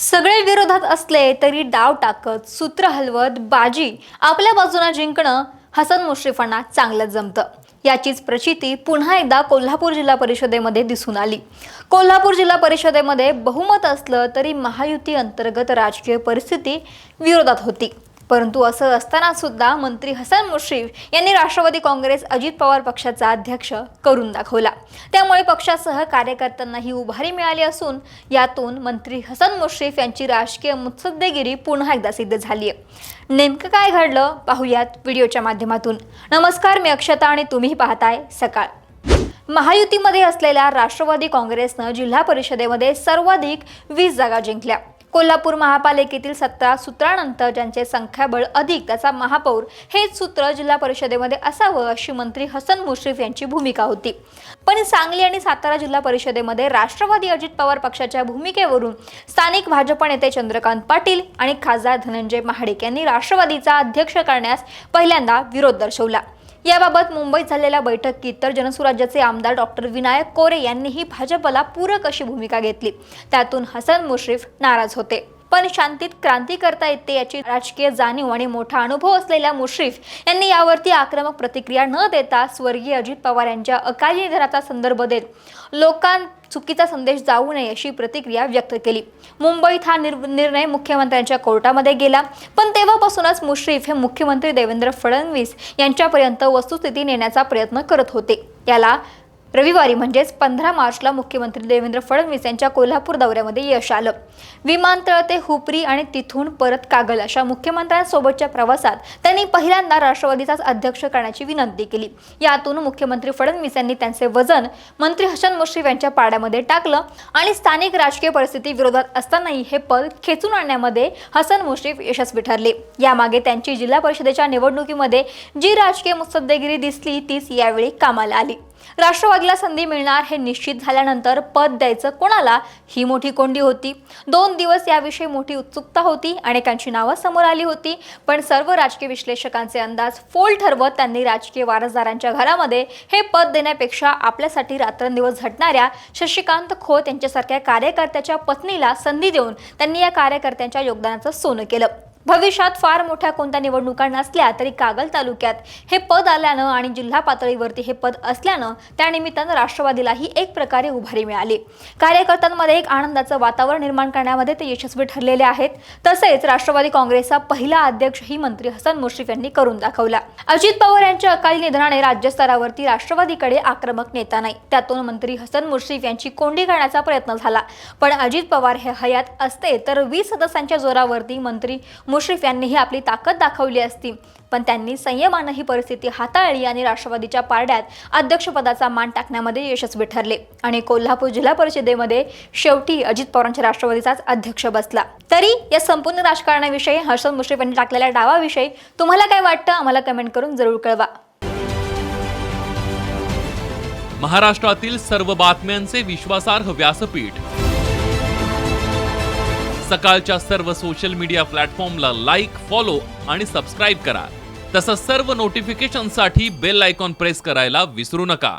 सगळे विरोधात असले तरी डाव टाकत सूत्र हलवत बाजी आपल्या बाजूने जिंकणं हसन मुश्रीफांना चांगलं जमतं। याचीच प्रचिती पुन्हा एकदा कोल्हापूर जिल्हा परिषदेमध्ये दिसून आली। कोल्हापूर जिल्हा परिषदेमध्ये बहुमत असलं तरी महायुती अंतर्गत राजकीय परिस्थिती विरोधात होती। परंतु असं असताना सुद्धा मंत्री हसन मुश्रीफ यांनी राष्ट्रवादी काँग्रेस अजित पवार पक्षाचा अध्यक्ष करून दाखवला। त्यामुळे पक्षासह कार्यकर्त्यांना ही उभारी मिळाली असून यातून मंत्री हसन मुश्रीफ यांची राजकीय मुत्सद्देगिरी पुन्हा एकदा सिद्ध झाली आहे। नेमकं काय घडलं पाहूयात व्हिडिओच्या माध्यमातून। नमस्कार, मी अक्षता आणि तुम्ही पाहताय सकाळ। महायुतीमध्ये असलेल्या राष्ट्रवादी काँग्रेसनं जिल्हा परिषदेमध्ये सर्वाधिक 20 जागा जिंकल्या। कोल्हापूर महापालिकेतील 17 सूत्रानंतर ज्यांचे संख्याबळ अधिक त्याचा महापौर हेच सूत्र जिल्हा परिषदेमध्ये असावं अशी मंत्री हसन मुश्रीफ यांची भूमिका होती। पण सांगली आणि सातारा जिल्हा परिषदेमध्ये राष्ट्रवादी अजित पवार पक्षाच्या भूमिकेवरून स्थानिक भाजप नेते चंद्रकांत पाटील आणि खासदार धनंजय महाडिक यांनी राष्ट्रवादीचा अध्यक्ष करण्यास पहिल्यांदा विरोध दर्शवला। याबाबत मुंबईत झालेल्या बैठकीत तर जनसुराज्याचे आमदार डॉक्टर विनायक कोरे यांनीही भाजपला पूरक अशी भूमिका घेतली। त्यातून हसन मुश्रीफ नाराज होते। पण शांतीत क्रांती करता येते याची राजकीय जाणीव आणि मोठा अनुभव असलेल्या मुश्रीफ यांनी यावरती आक्रमक प्रतिक्रिया न देता स्वर्गीय अजित पवार यांच्या अकाली निधनाचा संदर्भ देत लोकांना चुकीचा संदेश जाऊ नये अशी प्रतिक्रिया व्यक्त केली। मुंबईत हा निर्णय मुख्यमंत्र्यांच्या कोर्टामध्ये गेला, पण तेव्हापासूनच मुश्रीफ हे मुख्यमंत्री देवेंद्र फडणवीस यांच्यापर्यंत वस्तुस्थिती नेण्याचा प्रयत्न करत होते। याला रविवारी म्हणजेच 15 मार्चला मुख्यमंत्री देवेंद्र फडणवीस यांच्या कोल्हापूर दौऱ्यामध्ये यश आलं। विमानतळ ते हुपरी आणि तिथून परत कागल अशा मुख्यमंत्र्यांसोबतच्या प्रवासात त्यांनी पहिल्यांदा राष्ट्रवादीचाच अध्यक्ष करण्याची विनंती केली। यातून मुख्यमंत्री फडणवीस यांनी त्यांचे वजन मंत्री हसन मुश्रीफ यांच्या पाड्यामध्ये टाकलं आणि स्थानिक राजकीय परिस्थिती विरोधात असतानाही हे पद खेचून आणण्यामध्ये हसन मुश्रीफ यशस्वी ठरले। यामागे त्यांची जिल्हा परिषदेच्या निवडणुकीमध्ये जी राजकीय मुत्सद्देगिरी दिसली तीच यावेळी कामाला आली। राष्ट्रवादीला संधी मिळणार हे निश्चित झाल्यानंतर पद द्यायचं कोणाला ही मोठी कोंडी होती। 2 दिवस याविषयी मोठी उत्सुकता होती, अनेकांची नावं समोर आली होती, पण सर्व राजकीय विश्लेषकांचे अंदाज फोल ठरवत त्यांनी राजकीय वारसदारांच्या घरामध्ये हे पद देण्यापेक्षा आपल्यासाठी रात्रंदिवस झटणाऱ्या शशिकांत खोत यांच्यासारख्या कार्यकर्त्याच्या पत्नीला संधी देऊन त्यांनी या कार्यकर्त्यांच्या योगदानाचं सोनं केलं। भविष्यात फार मोठ्या कोणत्या निवडणुका नसल्या तरी कागल तालुक्यात हे पद आल्यानं आणि जिल्हा पातळीवरती हे पद असल्यानं त्यानिमित्तानं राष्ट्रवादीलाही एक प्रकारे उभारी मिळाली। कार्यकर्त्यांमध्ये एक आनंदाचं वातावरण निर्माण करण्यामध्ये ते यशस्वी ठरलेले आहेत। तसेच राष्ट्रवादी काँग्रेसचा पहिला अध्यक्षही मंत्री हसन मुश्रीफ यांनी करून दाखवला। अजित पवार यांच्या अकाली निधनाने राज्यस्तरावरती राष्ट्रवादीकडे आक्रमक नेता नाही, त्यातून मंत्री हसन मुश्रीफ यांची कोंडी करण्याचा प्रयत्न झाला। पण अजित पवार हे हयात असते तर 20 सदस्यांच्या जोरावरती मंत्री मुश्रीफ यांनीही आपली ताकद दाखवली असती, पण त्यांनी संयमानं ही परिस्थिती हाताळली आणि राष्ट्रवादीच्या पारड्यात अध्यक्षपदाचा मान टाकण्यामध्ये यशस्वी ठरले आणि कोल्हापूर जिल्हा परिषदेमध्ये शेवटी अजित पवारांच्या राष्ट्रवादीचाच अध्यक्ष बसला। तरी या संपूर्ण राजकारणाविषयी हसन मुश्रीफ यांनी टाकलेल्या डावाविषयी तुम्हाला काय वाटतं आम्हाला कमेंट करून जरूर कळवा। महाराष्ट्रातील सर्व बातम्यांचे विश्वासार्ह व्यासपीठ सकाळच्या सर्व सोशल मीडिया प्लॅटफॉर्मला लाईक, फॉलो आणि सबस्क्राईब करा। तसंच सर्व नोटिफिकेशनसाठी बेल आयकॉन प्रेस करायला विसरू नका।